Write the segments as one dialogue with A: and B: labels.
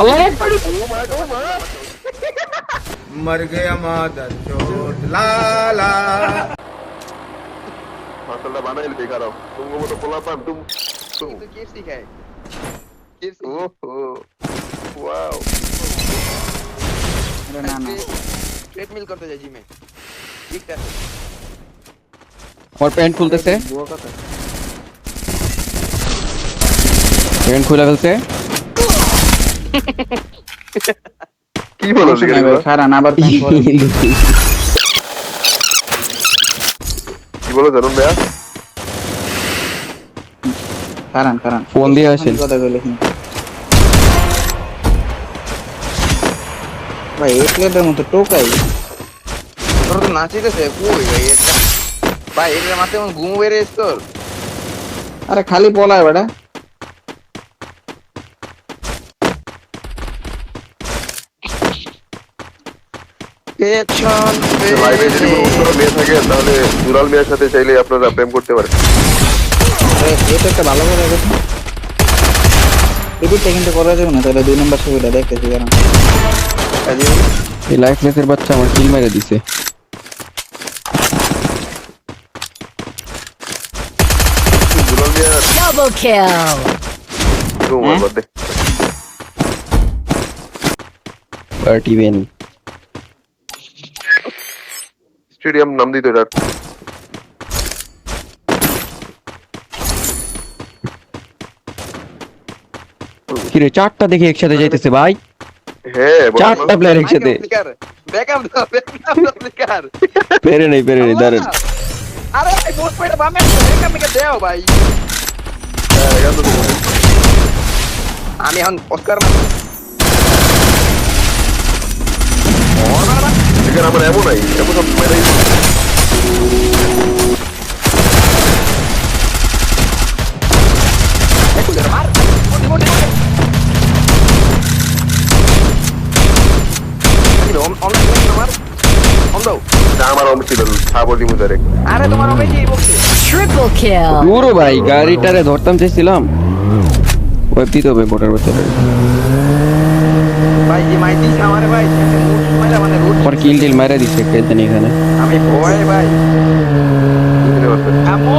A: अल्लाह
B: मर गया मादर चोट लाला
C: মাশাআল্লাহ বানাইলে বেকারও তুমি মতো পোলা পান তুমি
D: কিন্তু কেএফসি খায় কেএফসি
C: ওহো ওয়াও
A: ना ना
D: ট্রেডমিল করতে যাই জিমে ঠিক আছে
A: और पैंट खुलते पैंट खुला ফেলছে
C: কি বলো
A: খারা না আবার প্যান্ট পরে
C: কি বলো জানুন ভাইয়া
A: খারান ফোন দিয়ে আসেন কথা কইলে ভাই এক প্লেটের মতো টোকাই
D: তোর তো নাচিতেছে কই ভাই এটা ভাই এর মাথায় মন ঘুম বেরে তোর
A: আরে খালি পলায় বেটা
D: পেছন
C: লাইভে যদি কোনো উত্তর মেয়ে থাকে তাহলে দুলাল মিয়ার সাথে চাইলে আপনারা প্রেম করতে পারেন
A: এটা একটা ভালো করে গেছে এদিকটা কিন্তু করা যাবে না তাহলে 2 নাম্বার ছবিটা দেখতেছি কারণ এই লাইফলেসের বাচ্চা আমার কিল মেরে দিছে
C: দুলাল মিয়া
E: Double kill.
C: তোমার বাদে
A: পার্টি ওয়েন
C: স্টেডিয়াম নাম দিত এটা
A: কিরে চারটা দেখে একসাথে যাইতেছে ভাই
C: হ্যাঁ
A: চারটা প্লেয়ার একসাথে
D: ব্যাকআপ দাও ফ্লিকার
A: পেরে নেই দাঁড়ান
D: আরে ভাই পোস্ট পয়েন্টে বামে ব্যাকআপ মেকে দাও ভাই আমি এখন অস্কার
C: এখানে আমার এমন নাই এমন সব মেয়েরাই
D: মার মোটি
C: আমার অমিত ছিল সাবলি মুজারে
D: আরে তোমার হবে কি বলছে
E: Triple kill.
A: পুরো ভাই গাড়িটারে ধরতাম চাইছিলাম ওই দিতে হবে মোটর ভিতরে
D: ভাই যে মাইতি আমারে ভাই মাইরা মানে রুট
A: পর কিল টিল মারা দিছে একটা জানি এখানে
D: আমি ভয় ভাই আমো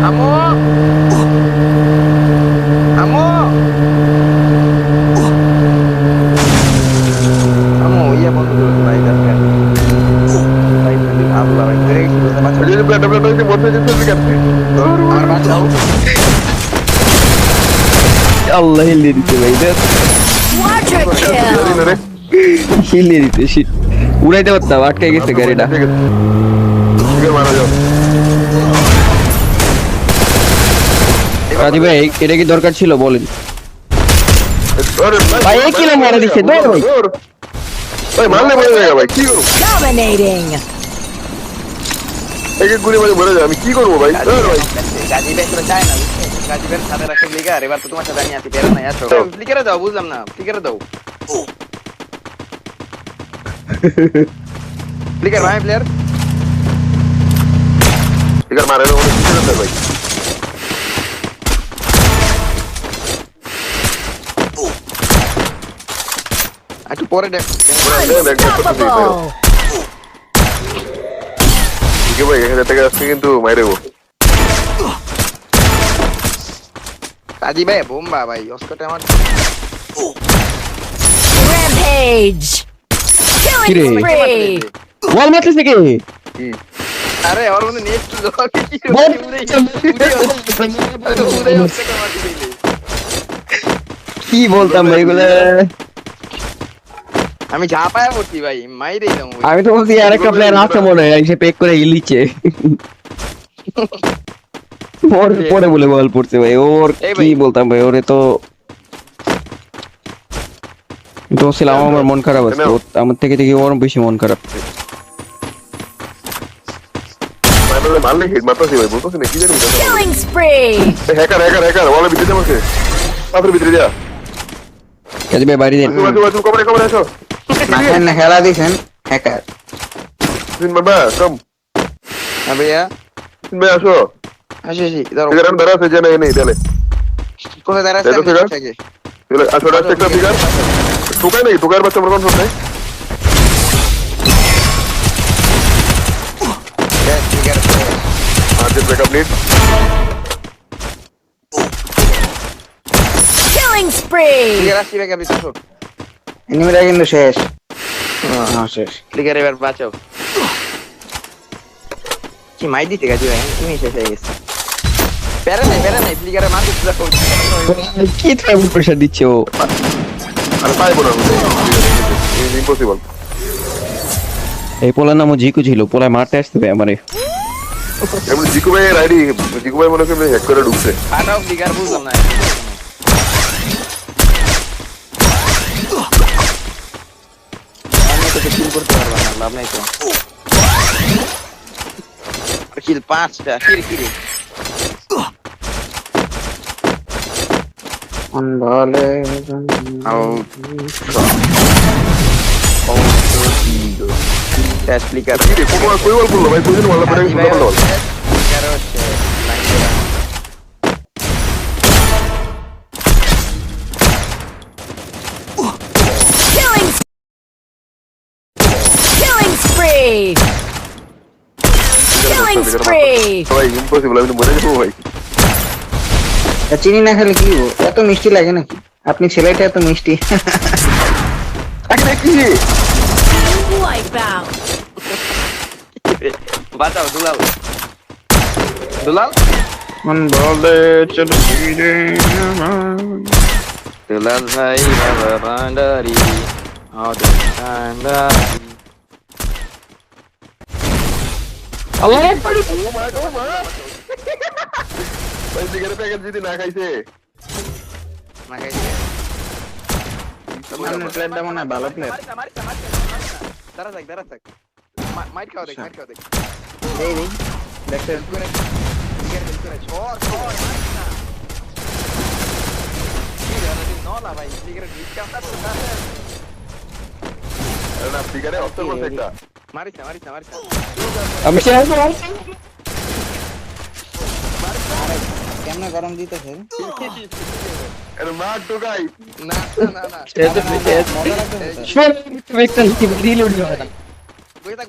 D: আমো আমো আমো ইয়া বন্ধ করুন ভাই দরকার ভাই আল্লাহ ভাই গ্রেট বাচ্চা
C: যদি প্ল্যাটফর্মে বসে যেতে কেন
D: আমার বাচ্চা
A: আল্লাহ হিলে দিতে ভাই
E: Quadra kill.
A: হিলে দিতে শিট উড়াইতে পারতাম আটকে গেছে গাড়িটা
C: ঠিক আছে মারা যাও
A: রাজি ভাই এটা কি দরকার ছিল বলেন ভাই এই কিলো মারা দিছে দৌড় ভাই
C: ভাই মারলে মরে যাবে ভাই কি করব
E: Dominating.
C: এক এক গুলি মারে মরে যাবে আমি কি করব ভাই ভাই
D: গাজীবের তো চায় না গাজীবের সাথে রাখে লিগার এবার তো তোমার সাথে আমি আছি পেরে না আসো লিগারে দাও বুঝলাম না লিগারে দাও লিগার ভাই প্লেয়ার
C: ঠিক আছে মারে ওরে কি করতে ভাই
D: একটু পরে দেখ
E: Unstoppable.
C: ঠিক ভাই এখানে থেকে আসছে কিন্তু মাইরেবো
D: কাজী ভাই বোম্বা ভাই অস্কারটা আমার
E: Rampage.
A: Kire.
E: Killing spree.
A: বল মারতেছে কে
D: আরে আর মনে নেক্সট জল কি
A: বল। কি বলতাম ভাই এগুলা
D: আমি ঝাপায়া পড়ছি ভাই মাইরে দাও
A: আমি তো বলছি আরেকটা প্লেয়ার আছে মনে হয় এসে পেক করে ইলিছে পরে বলে বল পড়ছে ভাই ওর কি বলতাম ভাই ওরে তো ছিলাম আমার মন খারাপ আছে আমার থেকে ওর বেশি মন খারাপ
C: মারলে হিট মারতেছি ভাই বলতেছি না কি জানি
E: Killing spree.
C: হ্যাকার বলে ভিতরে যাবে পাথর ভিতরে যা
A: কাজে ভাই বাইরে দেন
C: বাজু কবরে আসো
A: মাখেন না খেলা দিছেন হ্যাকার
C: দিন বাবা কম
D: হ্যাঁ ভাইয়া
C: দিন ভাই আসো
D: আসি দাঁড়াও
C: এখানে দাঁড়া আছে জানা নেই তাহলে
D: কোথায় দাঁড়াচ্ছে
C: দেখো,
D: থেকে
C: আসলে আসছে একটা ফিগার টোকাই নাকি টোকাইয়ের বাচ্চা আমার কনফার্ম নাই
D: ফ্লিকার
C: আর যে breakup need
E: Killing spree.
D: Flicker আসছি ব্যাকআপ দিতে শোক
F: এনিমিরা কিন্তু শেষ শেষ
D: ফ্লিকার এবার বাঁচাও কি মাই দিতে গাজি ভাই তুমি শেষ হয়ে গেছে প্যারা নাই ফ্লিকারে মারতে দেখো
A: কি ট্রাভেল প্রেসার দিচ্ছে ও?
C: আর পাইবো না ইম্পসিবল
A: এই পোলার নামও জিকু ছিল, পোলায় মারতে আসতে হবে আমারে।
C: এমনি জিকু ভাইয়ের আইডি জিকু ভাই মনে হচ্ছে হ্যাক করে ঢুকছে
D: ফাটাও ফ্লিকার বুঝলাম না আমি তো কিল করতে পারবো না লাভ নাই তো কিল 5টা কিরে
F: বলে
D: ফ্লিকার
C: কি রে কই বল বললো ভাই কইদিন বললা পরে বললো
D: ফ্লিকার হচ্ছে
E: Killing. Killing spree. Killing spree.
C: ভাই ইম্পসিবল আমি মরে যাবো ভাই
F: চিনি না খেলে কি হবো? এত মিষ্টি লাগে নাকি আপনি ছেলেটা এত মিষ্টি
C: কি
E: Wipe out.
D: বাঁচাও দুলাল
F: মন বলে চলো
D: দুলাল ভাই বাবা ভান্ডারি আমাদের ভান্ডারি
C: ভাই সিগারেট প্যাকেট যদি না খাইছে
D: না খাইছে
F: প্লেটটা মনে হয় ভালো প্লেট
D: দাঁড়া থাক মাইট খাও দেখ
F: এই রে দেখতে
C: না সিগারেট অফ করতে একটা
D: মারিস
A: আমি শেষ।
F: কেমনে গরম দিতেছে
C: এর মা টোকাই
D: না বই থাক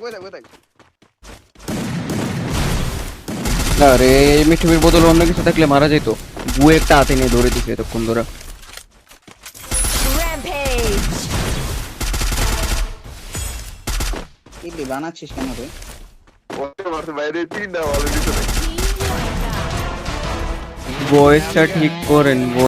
A: আরে এই মিঠুবির বদলে অন্য কিছু থাকলে মারা যেত। বুয়ে একটা হাতে নিয়ে ধরে দিছে এতক্ষণ ধরে।
E: Rampage.
F: কি বানাচ্ছিস কেন রে
C: ওতে মারছে বাইরে তিনটা অলরেডি চলে
A: ভয়েসটা ঠিক করেন।